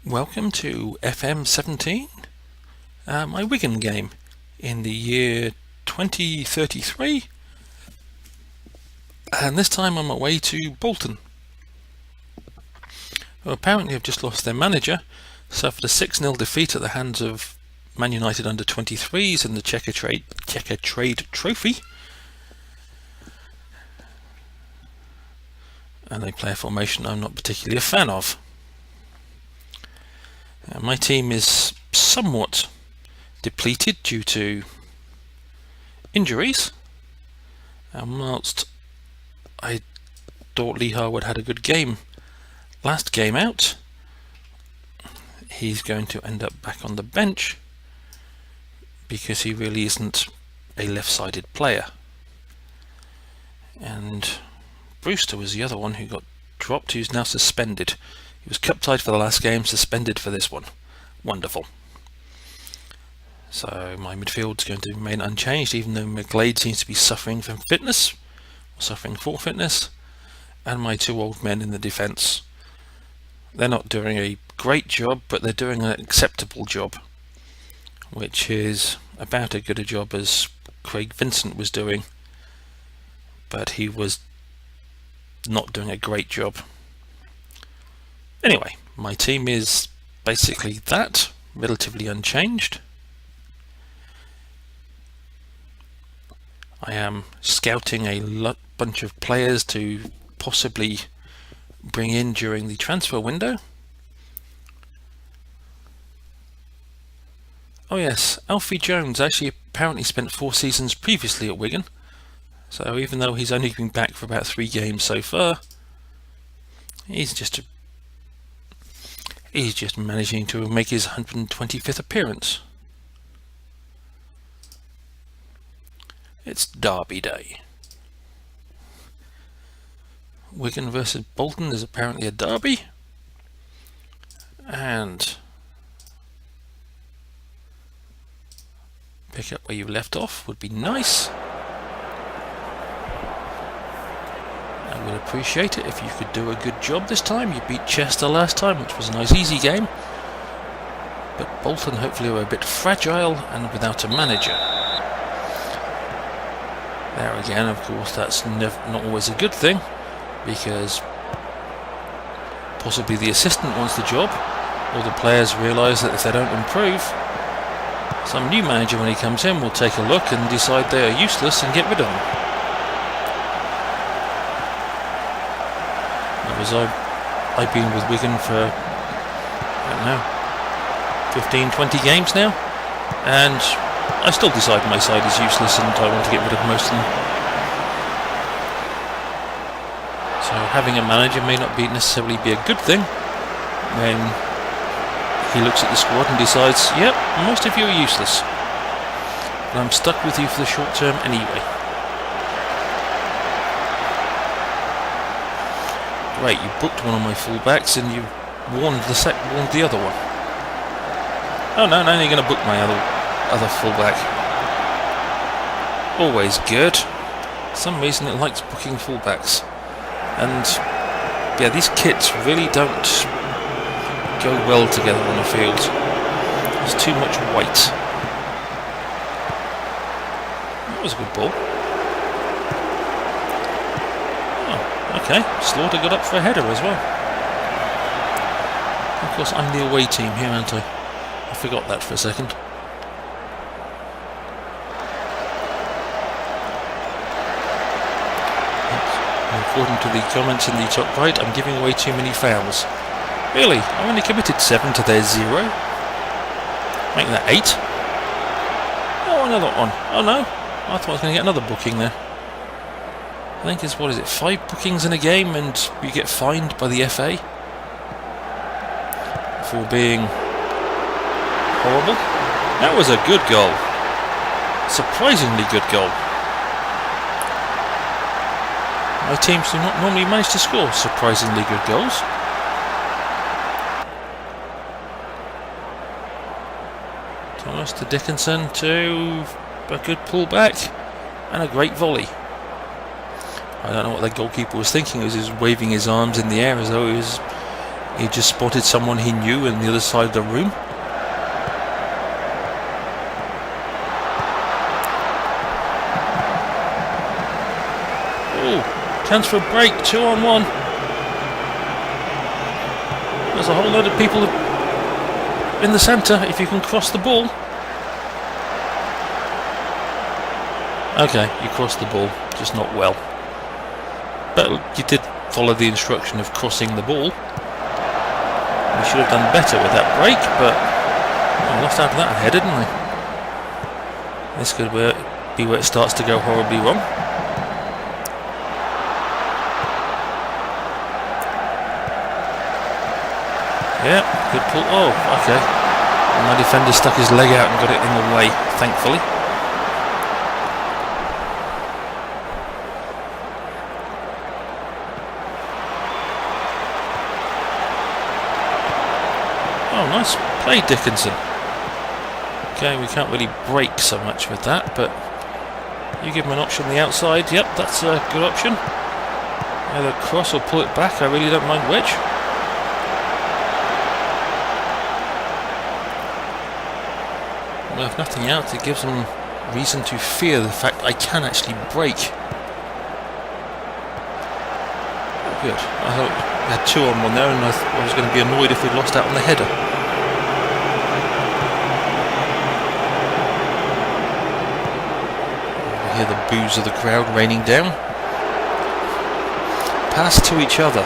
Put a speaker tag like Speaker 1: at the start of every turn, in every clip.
Speaker 1: Welcome to FM17, my Wigan game in the year 2033, and this time I'm away to Bolton. Well, apparently I've just lost their manager, suffered a 6-0 defeat at the hands of Man United under 23s in the Checker Trade Trophy, and they play a formation I'm not particularly a fan of. My team is somewhat depleted due to injuries, and whilst I thought Lee Harwood had a good game last game out, he's going to end up back on the bench because he really isn't a left-sided player. And Brewster was the other one who got dropped, who's now suspended. He was cup-tied for the last game, suspended for this one. Wonderful. So my midfield's going to remain unchanged, even though McGlade seems to be suffering from fitness, or suffering for fitness, and my two old men in the defence. They're not doing a great job, but they're doing an acceptable job, which is about as good a job as Craig Vincent was doing, but he was not doing a great job. Anyway, my team is basically that, relatively unchanged. I am scouting a bunch of players to possibly bring in during the transfer window. Oh yes, Alfie Jones actually apparently spent 4 seasons previously at Wigan, so even though he's only been back for about 3 games so far, he's just managing to make his 125th appearance. It's Derby Day. Wigan versus Bolton is apparently a derby, and pick up where you left off would be nice. I would appreciate it if you could do a good job this time. You beat Chester last time, which was a nice easy game, but Bolton hopefully were a bit fragile and without a manager. There again, of course, that's not always a good thing, because possibly the assistant wants the job, or the players realise that if they don't improve, some new manager when he comes in will take a look and decide they are useless and get rid of them. I've been with Wigan for, I don't know, 15, 20 games now, and I still decide my side is useless and I want to get rid of most of them. So having a manager may not necessarily be a good thing when he looks at the squad and decides, yep, most of you are useless, and I'm stuck with you for the short term anyway. Great, you booked one of my fullbacks and you warned the other one. Oh no, now you're going to book my other fullback. Always good. For some reason it likes booking fullbacks. And yeah, these kits really don't go well together on the field. There's too much white. That was a good ball. Okay, Slaughter got up for a header as well. Of course, I'm the away team here, aren't I? I forgot that for a second. According to the comments in the top right, I'm giving away too many fouls. Really? I only committed 7 to their 0. Make that 8. Oh, another one. Oh no, I thought I was going to get another booking there. I think it's, 5 bookings in a game and you get fined by the FA for being horrible. That was a good goal. Surprisingly good goal. My teams do not normally manage to score surprisingly good goals. Thomas to Dickinson to a good pullback and a great volley. I don't know what the goalkeeper was thinking as he was waving his arms in the air as though he was He just spotted someone he knew on the other side of the room. Oh, chance for a break, 2-on-1. There's a whole load of people in the centre if you can cross the ball. Okay, you crossed the ball, just not well. But you did follow the instruction of crossing the ball. We should have done better with that break, but I lost out of that header, didn't we? This could be where it starts to go horribly wrong. Yeah, good pull. Oh, okay. And my defender stuck his leg out and got it in the way, thankfully. Oh, nice play, Dickinson. Okay, we can't really break so much with that, but you give him an option on the outside. Yep, that's a good option. Either cross or pull it back, I really don't mind which. Well, if nothing else, it gives them reason to fear the fact I can actually break. Good. I thought we had 2-on-1 there, and I was going to be annoyed if we lost out on the header. I hear the boos of the crowd raining down. Pass to each other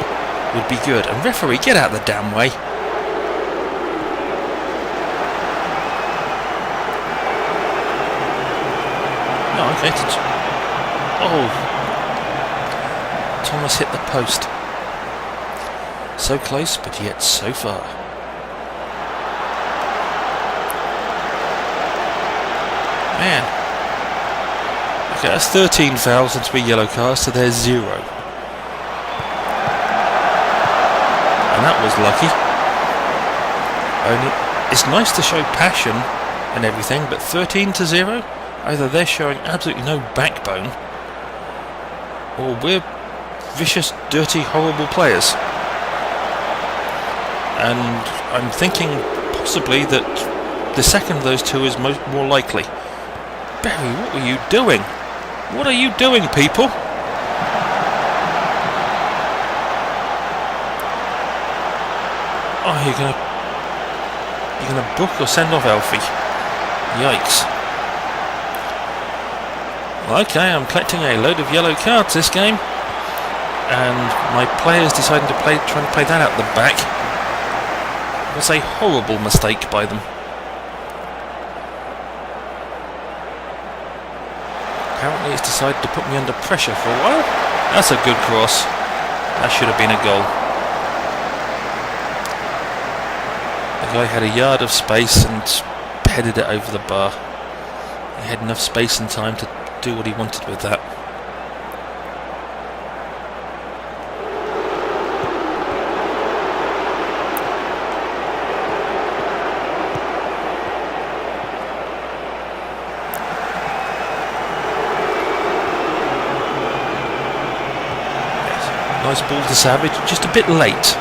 Speaker 1: would be good. And referee, get out of the damn way. Oh, okay. Oh. Thomas hit the post. So close, but yet so far. Man. Okay, that's 13 fouls and 3 yellow cards, so there's 0. And that was lucky. Only, it's nice to show passion and everything, but 13-0? Either they're showing absolutely no backbone, or we're vicious, dirty, horrible players. And I'm thinking possibly that the second of those two is more likely. Barry, what were you doing? What are you doing, people? Oh, you're gonna book or send off Alfie? Yikes. Well, okay, I'm collecting a load of yellow cards this game, and my players deciding to try and play that out the back. It was a horrible mistake by them. Apparently it's decided to put me under pressure for a while. That's a good cross. That should have been a goal. The guy had a yard of space and headed it over the bar. He had enough space and time to do what he wanted with that. Yes. Nice ball to Savage, just a bit late.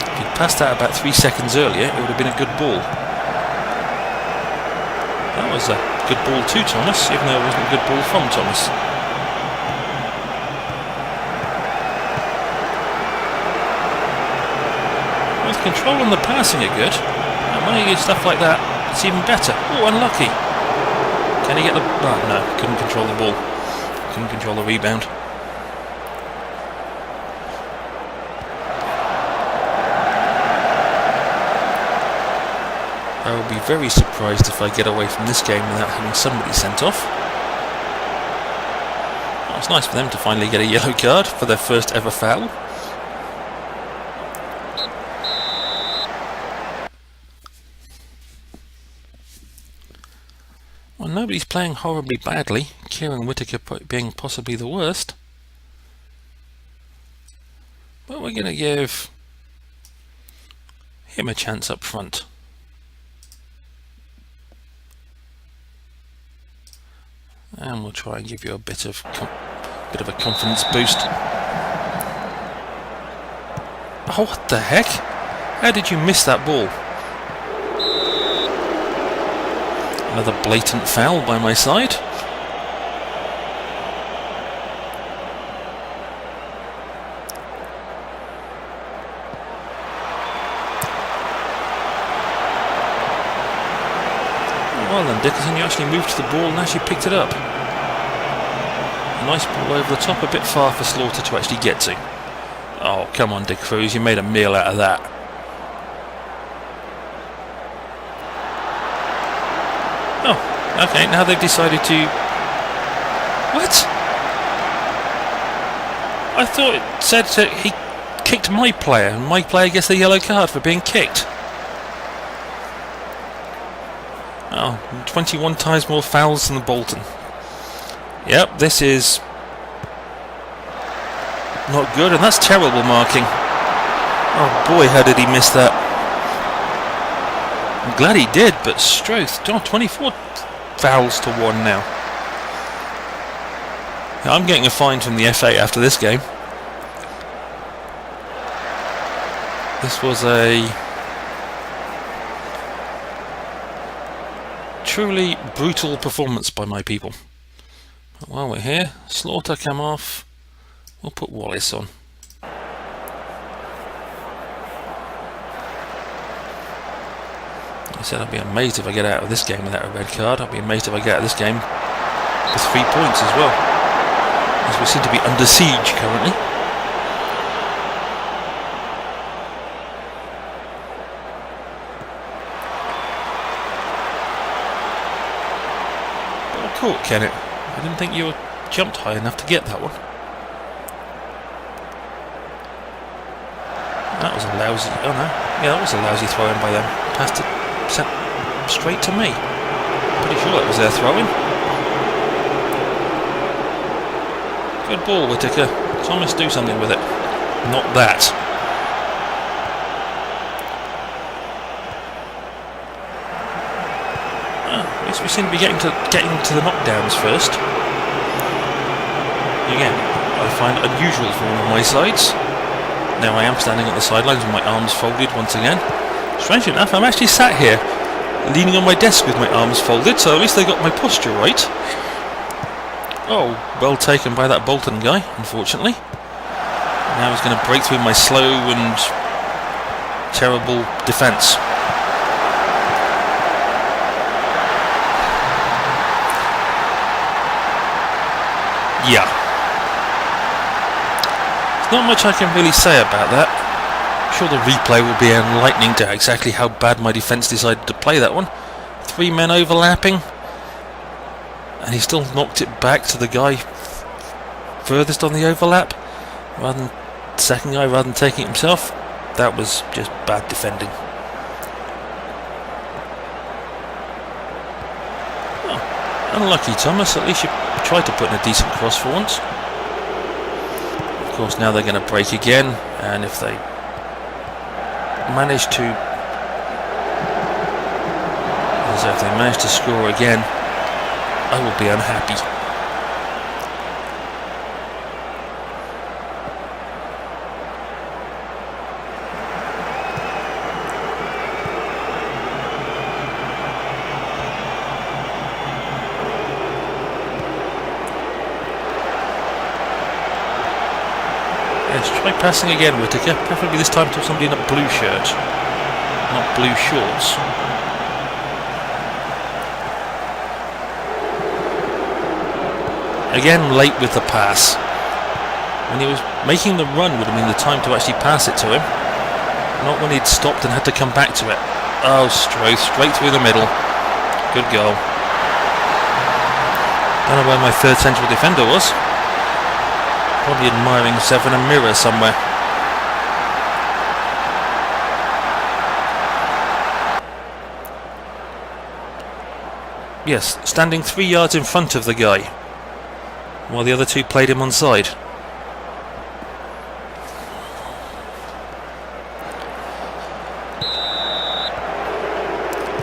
Speaker 1: If he'd passed that about 3 seconds earlier, it would have been a good ball. That was a good ball to Thomas, even though it wasn't a good ball from Thomas. With control and the passing are good, and when you get stuff like that, it's even better. Oh, unlucky. Can he get the... Oh, no, couldn't control the ball. Couldn't control the rebound. I will be very surprised if I get away from this game without having somebody sent off. Well, it's nice for them to finally get a yellow card for their first ever foul. Well, nobody's playing horribly badly, Kieran Whittaker being possibly the worst. But we're going to give him a chance up front. And we'll try and give you a bit of a confidence boost. Oh, what the heck? How did you miss that ball? Another blatant foul by my side. Well then, Dickinson, you actually moved to the ball and actually picked it up. A nice ball over the top, a bit far for Slaughter to actually get to. Oh, come on, Dick Cruz, you made a meal out of that. Oh, okay, now they've decided to... What? I thought it said that he kicked my player, and my player gets the yellow card for being kicked. Oh, 21 times more fouls than the Bolton. Yep, this is not good, and that's terrible marking. Oh boy, how did he miss that? I'm glad he did, but Stroth, 24 fouls to 1 now. I'm getting a fine from the FA after this game. This was a truly brutal performance by my people. But while we're here, Slaughter come off. We'll put Wallace on. I said I'd be amazed if I get out of this game without a red card. I'd be amazed if I get out of this game with 3 points as well, as we seem to be under siege currently. Well caught, Kennett. I didn't think you were jumped high enough to get that one. That was a lousy... Oh no. Yeah, that was a lousy throw in by them. Passed it straight to me. Pretty sure that was their throw-in. Good ball, Whittaker. Thomas, do something with it. Not that. At least we seem to be getting to the knockdowns first. Again, I find it unusual for one of my sides. Now I am standing at the sidelines with my arms folded once again. Strangely enough, I'm actually sat here, leaning on my desk with my arms folded, so at least they got my posture right. Oh, well taken by that Bolton guy, unfortunately. Now he's going to break through my slow and terrible defence. Yeah. Not much I can really say about that. I'm sure the replay will be enlightening to exactly how bad my defence decided to play that one. 3 men overlapping, and he still knocked it back to the guy furthest on the overlap, rather than the second guy, rather than taking it himself. That was just bad defending. Oh, unlucky, Thomas. At least you tried to put in a decent cross for once. Of course, now they're going to break again, and if they manage to score again, I will be unhappy. Yes, try passing again, Whittaker. Preferably this time to somebody in a blue shirt, not blue shorts. Again, late with the pass. When he was making the run would have been the time to actually pass it to him, not when he'd stopped and had to come back to it. Oh, Stroth, straight through the middle. Good goal. Don't know where my third central defender was. Probably admiring himself in a mirror somewhere. Yes, standing 3 yards in front of the guy, while the other two played him onside.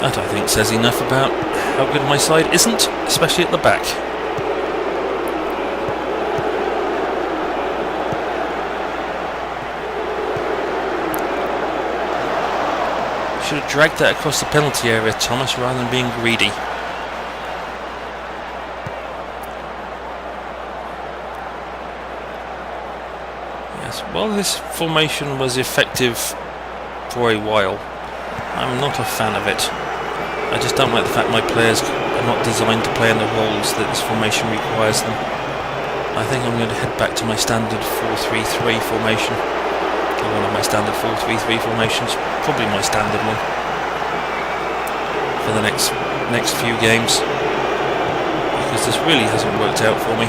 Speaker 1: That, I think, says enough about how good my side isn't, especially at the back. Should have dragged that across the penalty area, Thomas, rather than being greedy. Yes, well, this formation was effective for a while. I'm not a fan of it. I just don't like the fact my players are not designed to play in the roles that this formation requires them. I think I'm going to head back to my standard 4-3-3 formation. Or one of my standard 4-3-3 formations, probably my standard one, for the next few games, because this really hasn't worked out for me.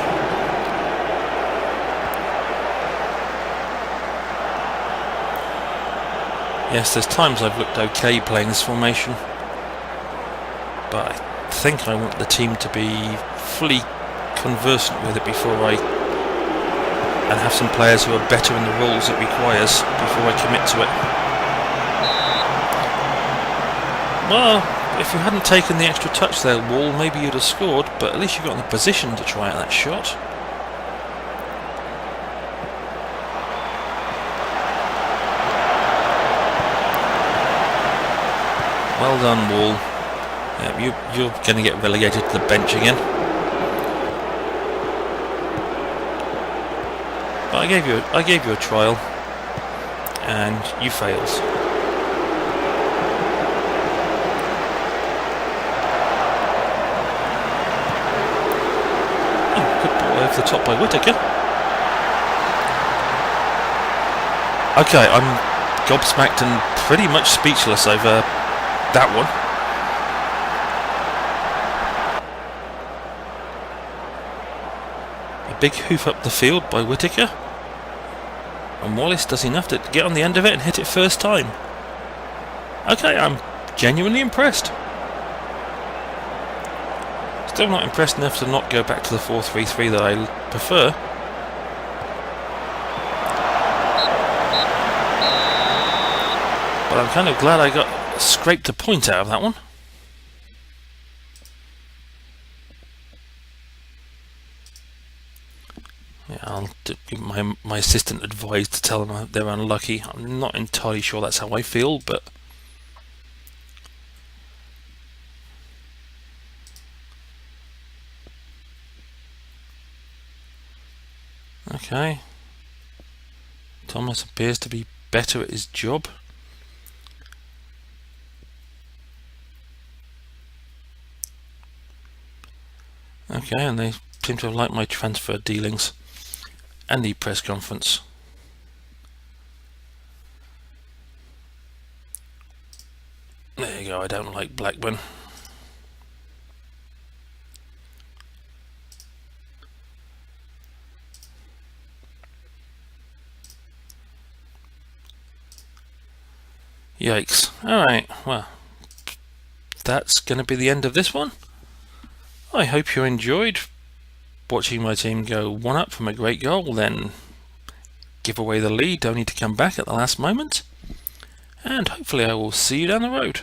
Speaker 1: Yes, there's times I've looked okay playing this formation, but I think I want the team to be fully conversant with it and have some players who are better in the roles it requires before I commit to it. Well, if you hadn't taken the extra touch there, Wall, maybe you'd have scored, but at least you got in the position to try out that shot. Well done, Wall. Yeah, you're going to get relegated to the bench again. But I gave you a trial, and you failed. Oh, good ball over the top by Whittaker. Okay, I'm gobsmacked and pretty much speechless over that one. A big hoof up the field by Whittaker, and Wallace does enough to get on the end of it and hit it first time. Okay, I'm genuinely impressed. Still not impressed enough to not go back to the 4-3-3 that I prefer. But I'm kind of glad I scraped a point out of that one. Yeah, I'll give my assistant advised to tell them they're unlucky. I'm not entirely sure that's how I feel, but okay. Thomas appears to be better at his job. Okay, and they seem to have liked my transfer dealings and the press conference. There you go, I don't like Blackburn. Yikes. Alright, well, that's going to be the end of this one. I hope you enjoyed watching my team go 1-up from a great goal, then give away the lead only to come back at the last moment, and hopefully I will see you down the road.